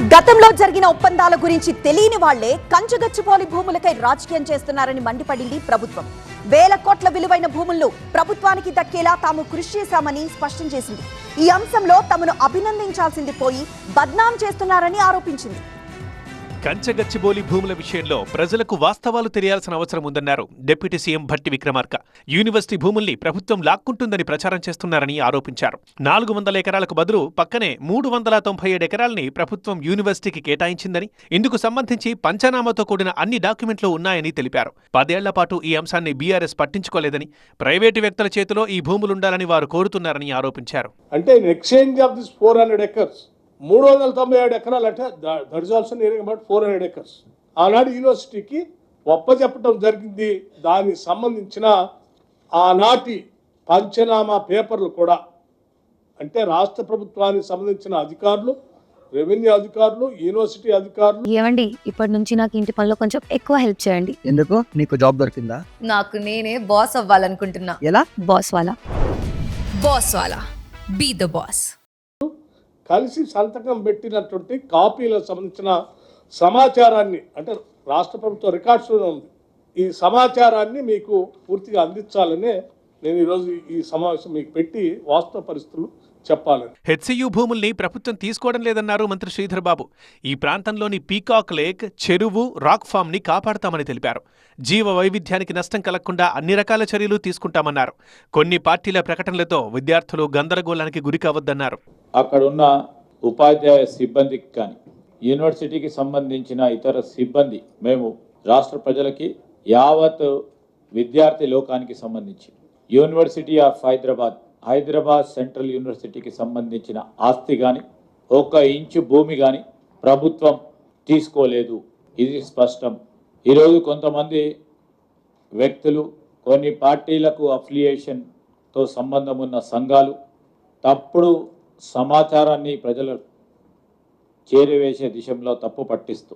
గతంలో జరిగిన ఒప్పందాల గురించి తెలియని వాళ్లే కంచుగచ్చిపోలి భూములకై రాజకీయం చేస్తున్నారని మండిపడింది ప్రభుత్వం. వేల కోట్ల విలువైన భూములను ప్రభుత్వానికి దక్కేలా తాము కృషి చేశామని స్పష్టం చేసింది. ఈ అంశంలో తమను అభినందించాల్సింది పోయి బద్నాం చేస్తున్నారని ఆరోపించింది. కంచగచ్చిబౌలి భూముల విషయంలో ప్రజలకు వాస్తవాలు తెలియాల్సిన అవసరం ఉందన్నారు deputy CM Bhatti Vikramarka. University భూముల్ని ప్రభుత్వం లాక్కుంటుందని ప్రచారం చేస్తున్నారని ఆరోపించారు. 400 ఎకరాలకు బదులు పక్కనే 397 ఎకరాల్ని ప్రభుత్వం యూనివర్సిటీకి కేటాయించిందని, ఇందుకు సంబంధించి పంచనామాతో కూడిన అన్ని డాక్యుమెంట్లు ఉన్నాయని తెలిపారు. 10 ఏళ్ల పాటు ఈ అంశాన్ని బీఆర్ఎస్ పట్టించుకోలేదని, ప్రైవేటు వ్యక్తుల చేతిలో ఈ భూములుండాలని వారు కోరుతున్నారని ఆరోపించారు. అంటే in exchange of this 400 acres 397 ఎకరాలు అంటే that is also nearing about 400 acres ఆనాడు యూనివర్సిటీకి ఒప్పచెప్పడం జరిగింది. దానికి సంబంధించిన ఆనాటి పంచనామా పేపర్లు కూడా అంటే రాష్ట్ర ప్రభుత్వానికి సంబంధించిన అధికారులు, రెవెన్యూ అధికారులు, యూనివర్సిటీ అధికారులు. ఏమండి, ఇప్పటి నుంచి నాకు ఇంటి పనిలో కొంచెం ఎక్కువ హెల్ప్ చేయండి. ఎందుకు? నీకు జాబ్ దొరికిందా? నాకు నేనే బాస్ అవ్వాలనుకుంటున్నా. ఎలా? బాస్ వాలా బీ ద బాస్. కలిసి సంతకం పెట్టినటువంటి కాపీలకు సంబంధించిన సమాచారాన్ని అంటే రాష్ట్ర ప్రభుత్వ రికార్డ్స్లో ఉంది. ఈ సమాచారాన్ని మీకు పూర్తిగా అందించాలనే నేను ఈరోజు ఈ సమావేశం మీకు పెట్టి వాస్తవ పరిస్థితులు చెప్పాలని. హెచ్సియు భూముల్ని ప్రభుత్వం తీసుకోవడం లేదన్నారు మంత్రి శ్రీధర్ బాబు. ఈ ప్రాంతంలోని పీకాక్ లేక్, చెరువు, రాక్ ఫామ్ ని కాపాడతామని తెలిపారు. జీవ వైవిధ్యానికి నష్టం కలగకుండా అన్ని రకాల చర్యలు తీసుకుంటామన్నారు. కొన్ని పార్టీల ప్రకటనలతో విద్యార్థులు గందరగోళానికి గురి కావద్దన్నారు. అక్కడున్న ఉపాధ్యాయ సిబ్బందికి కానీ, యూనివర్సిటీకి సంబంధించిన ఇతర సిబ్బంది, మేము రాష్ట్ర ప్రజలకి, యావత్ విద్యార్థి లోకానికి సంబంధించి యూనివర్సిటీ ఆఫ్ హైదరాబాద్ సెంట్రల్ యూనివర్సిటీకి సంబంధించిన ఆస్తి కానీ, 1 ఇంచు భూమి కానీ ప్రభుత్వం తీసుకోలేదు. ఇది స్పష్టం. ఈరోజు కొంతమంది వ్యక్తులు, కొన్ని పార్టీలకు అఫిలియేషన్తో సంబంధం ఉన్న సంఘాలు తప్పుడు సమాచారాన్ని ప్రజలు చేరవేసే దిశలో తప్పు పట్టిస్తూ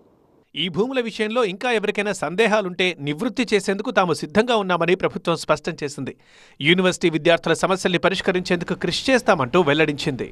ఈ భూముల విషయంలో ఇంకా ఎవరికైనా సందేహాలుంటే నివృత్తి చేసేందుకు తాము సిద్ధంగా ఉన్నామని ప్రభుత్వం స్పష్టం చేసింది. యూనివర్సిటీ విద్యార్థుల సమస్యల్ని పరిష్కరించేందుకు కృషి చేస్తామంటూ వెల్లడించింది.